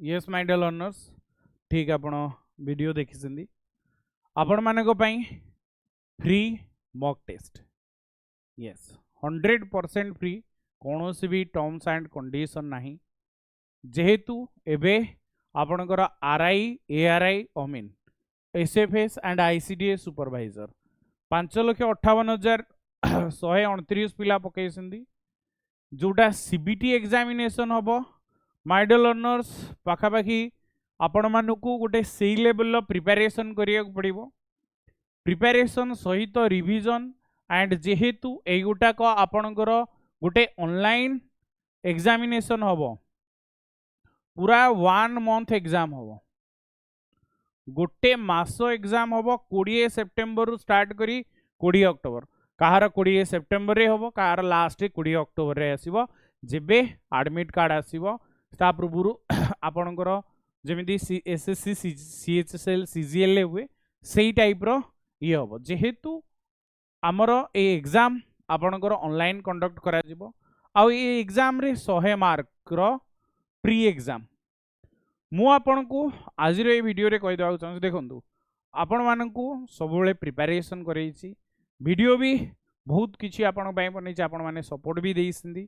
Yes my dear learners ठीक आपण video देखी आपण मानक free mock test yes 100% free कौन भी टर्म्स एंड कंडीशन नहीं जेहेतु एबे आपणकर आरआई एआरआई अमीन एसएफएस एंड आईसीडीएस सुपरवाइजर 5,58,129 पिला पकई जोटा सीबीटी एग्जामिनेशन हम माय डियर लर्नर्स पाखापाखि आपण मानकू गोटे सेई लेवल प्रिपरेशन करिया पड़िबो प्रिपरेशन सहित रिवीजन एंड जेहेतु एगुटाक आपणकर गोटे ऑनलाइन एग्जामिनेशन हम पूरा 1 मंथ एग्जाम हम गोटे मास एग्जाम हम 20 सेप्टेम्बर रु स्टार्ट करी 20 अक्टोबर कहार 20 सेप्टेम्बर रे हम कहार लास्ट 20 अक्टोबर रे आसीबो जेबे एडमिट कार्ड आसीबो ता पूर्व आपणकर जमी एसएससी सीएचएसएल सीजीएल हुए से टाइप रो ये हम जेहेतु आमर ए एग्जाम आपणकर ऑनलाइन कंडक्ट करा जिवो आउ ये एग्जाम रे 100 मार्क रो प्री एग्जाम मु आपन को आज रे वीडियो रे कहि देबा चाहूँ देखंतु आपण मानकू सबुले प्रिपरेशन करैछि वीडियो भी बहुत किछि आपण पय बनै आपण माने सपोर्ट भी देइसिंदी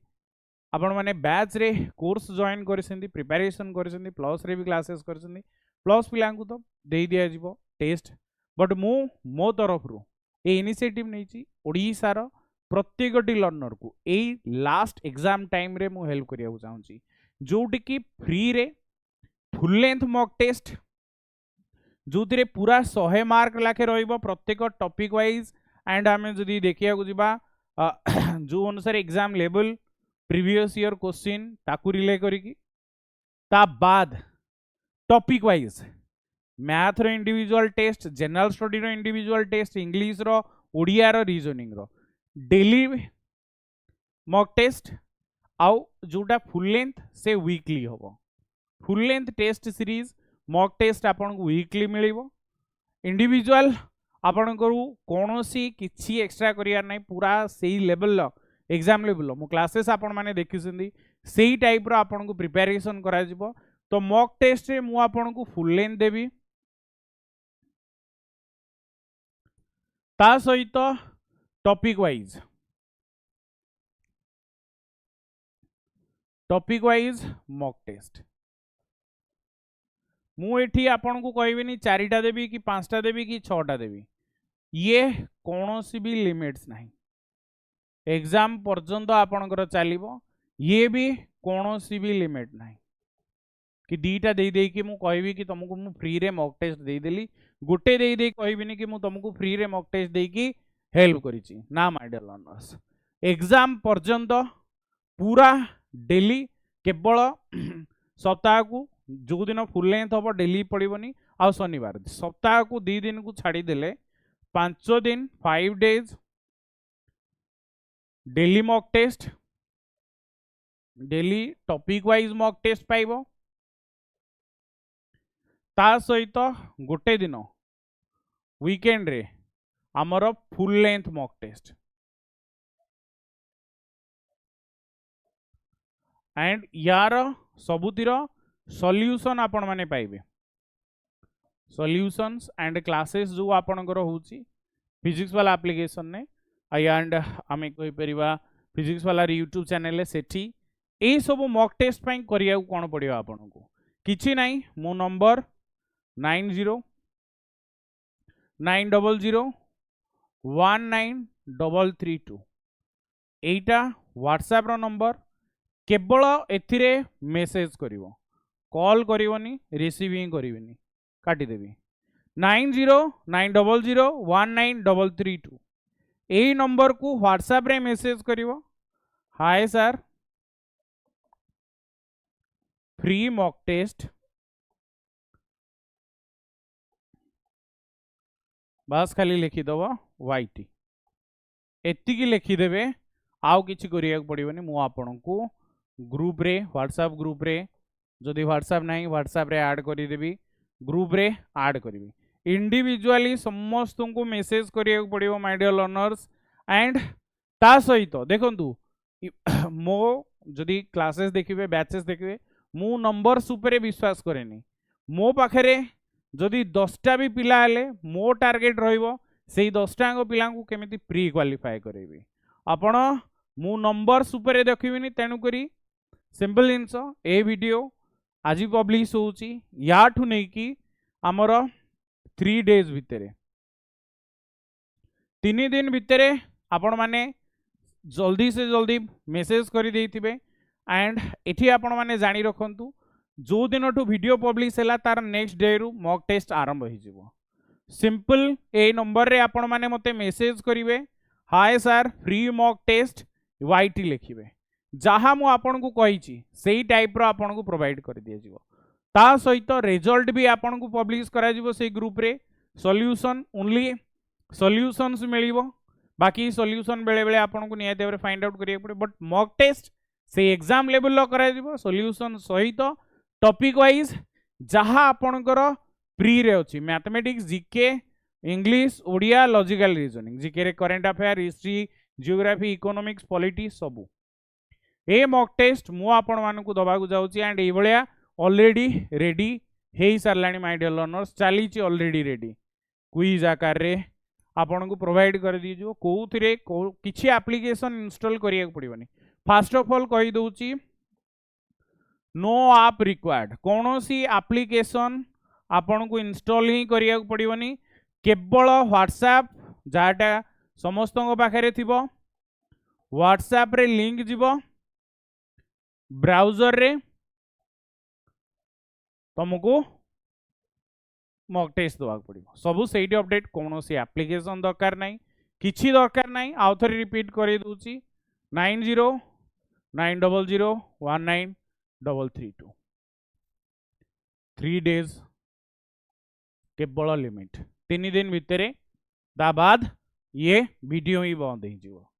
आपण माने बैच रे कोर्स जॉइन करसिंदी प्रिपरेशन करसिंदी प्लस रे भी क्लासेस करसिंदी प्लस पिलांकू तो दे दिया जिवो टेस्ट बट मो तरफ रु ए इनिशिएटिव नैछि ओडिसा रो प्रत्येकटी लर्नर को ए लास्ट एग्जाम टाइम रे मु हेल्प करिया चाहूँची जोटी की फ्री रे फुल लेंथ मॉक टेस्ट जो पूरा 100 मार्क लाखे रहिबो प्रत्येक टॉपिक वाइज एंड आमे जदी देखिया को जिबा जो अनुसार exam level previous year question ताकू रिले करिकी ता बाद टॉपिक वाइज मैथ रो इंडिविजुअल टेस्ट जनरल स्टडी रो इंडिविजुअल टेस्ट इंग्लिश रो ओडिया रो रीजनिंग रो डेली मॉक टेस्ट आउ जोटा फुल लेंथ से वीकली होबो full length test series mock test आपन को वीकली मिलिबो इंडिविजुअल आपन को कोनोसी किछि एक्स्ट्रा करिया नै पूरा सेही लेवल एग्जाम लेवल मो क्लासेस आपण माने देखिसंदी सेही टाइप रो आपन को प्रिपरेशन करा जिवो तो मॉक टेस्ट रे मु आपन को फुल लेंथ देबी ता सहित टॉपिक वाइज मॉक टेस्ट मु एठी आपन को कहबिनी 4टा देबी कि 5टा देबी कि 6टा देबी ये कौनसी भी लिमिट्स नहीं एग्जाम पर्यंत आपणकर चलिबो ये भी कौनसी भी लिमिट नहीं कि 2टा दे दे कि मु कहबी कि तुमको मु फ्री रे मॉक टेस्ट दे देली गोटे दे दे कहबिनी कि मु तुमको फ्री रे मॉक टेस्ट दे कि हेल्प करिछि ना माय डियर लर्नर्स एग्जाम पर्यंत पूरा डेली केवल सप्ताह को जो दिन फुल लेंथ हम डेली पड़ोनी आ शनिवार सप्ताह को 2 दिन को छाड़ी देले 5 दिन 5 days daily mock test daily topic wise mock test पाइबो ता सहित गोटे दिन वीकेंड रे आमर full length mock test and यार सबुतिर सॉल्यूशन आपण माने पाइबे सॉल्यूशंस एंड क्लासेस जो आपणकर होची फिजिक्स वाला एप्लीकेशन ने एंड आमे कोइ परिबा फिजिक्स वाला यूट्यूब चैनल सेठी ए सब मॉक टेस्ट पई करिया कोन पड़ियो आपन को किछि नाही मो नंबर 9090193332 एटा व्हाट्सएप रो नंबर केवल एथिरे मेसेज करिवो कॉल करिवनी रिसीविंग करिवनी काटी देबी 9090193332 एही नंबर को व्हाट्सएप रे मेसेज करिवो hi sir free mock test बस खाली लिखी दबो वाईटी एतिकी लिखि देबे आउ किछि करिया पड़िवनी मु आपन को ग्रुप रे व्हाट्सएप ग्रुप रे जदि व्हाट्सएप नहीं व्हाट्सएप रे ऐड करी देबी ग्रुप रे ऐड करी इंडिविजुअली समस्त को मेसेज करिया पड़िवो माय डियर लर्नर्स एंड ता सहित देखंतु मो जदि क्लासेस देखिबे बैचेस देखिबे मु नंबर्स उपरे विश्वास करेनी मो पाखरे जदि 10टा भी पिला हेले मो टार्गेट रहिबो सेही 10टा पिला को केमिति प्री क्वालिफाई करेबी आपण मु नंबर्स उपरे देखिबिनी तेणु करी सिंपल जिनस ए वीडियो आज पब्लिश होउची याठू नै कि हमर 3 डेज भितरे 3 दिन भितरे आपण माने जल्दी से जल्दी मेसेज कर देथिबे एंड एठी आपण माने जानी रखंतु जो दिन वीडियो पब्लिश हैला तार नेक्स्ट डे रु मॉक टेस्ट आरंभ हो जिवो सिंपल ए नंबर रे आपण माने मते मेसेज करिवे hi sir free mock test वाईटी लिखिबे जहाँ मु आपन को कहिची सेही टाइप रो आपन को प्रोवाइड कर दिया जिवो ता सहित रिजल्ट भी आपन को पब्लिश करा जिवो से ग्रुप रे सॉल्यूशन ओनली सॉल्यूशंस मिलिबो बाकी सॉल्यूशन बेले बेले आपन को नियत भाव फाइंड आउट करिया पड़े बट मॉक टेस्ट से एग्जाम लेवल लो करा जिवो सॉल्यूशन सहित टॉपिक वाइज जहाँ आपनकर प्री रे अछि mathematics GK English Odia logical reasoning GK रे current affair history geography economics polity सबू ए मॉक टेस्ट मु आपण मान को दबा को जाउची एंड ए भलिया ऑलरेडी रेडी हेई सारलानी माय डियर लर्नर्स चालीची ऑलरेडी रेडी क्विज आकार रे आपन को प्रोवाइड कर दी जो कोउथिरे किछि एप्लीकेशन इंस्टॉल करिया पड़िबनी फर्स्ट ऑफ ऑल कहि दउची नो आप रिक्वायर्ड कौन सी एप्लीकेशन आपन को इंस्टॉल ही करिया पड़िबनी केवल व्हाट्सएप जाटा समस्त पाखे थिबो व्हाट्सएप रे लिंक जीवो ब्राउजर रे तुमको मॉक टेस्ट दवा पड़ो सबू से अपडेट कौन सी एप्लीकेशन दरकार नहीं किछि दरकार नहीं आउ थरे रिपीट कर दूची 9090019332 3 डेज केवल लिमिट 3 दिन भितर दा बाद ये वीडियो ही बंद हो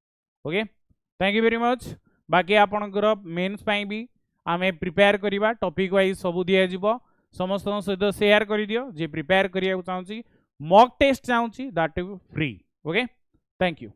okay thank you very much बाकी आपनकर मेन्स पाई भी आमे प्रिपेयर करिबा टॉपिक वाइज सब दिया जिवो समस्त सहित शेयर कर दियो जे प्रिपेयर करिया चाहूची मॉक टेस्ट चाहूची that free okay thank you.